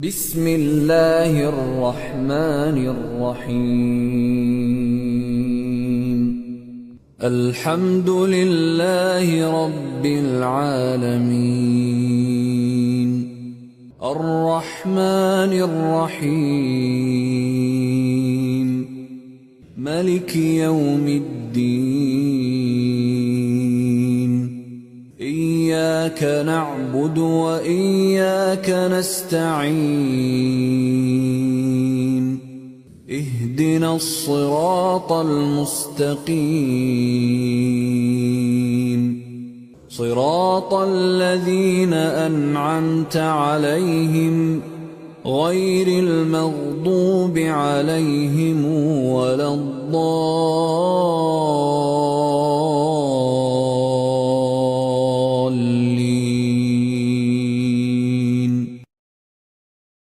بسم الله الرحمن الرحيم. الحمد لله رب العالمين، الرحمن الرحيم، ملك يوم الدين. إياك نعبد وإياك نستعين. اهدنا الصراط المستقيم، صراط الذين أنعمت عليهم غير المغضوب عليهم ولا الضالين.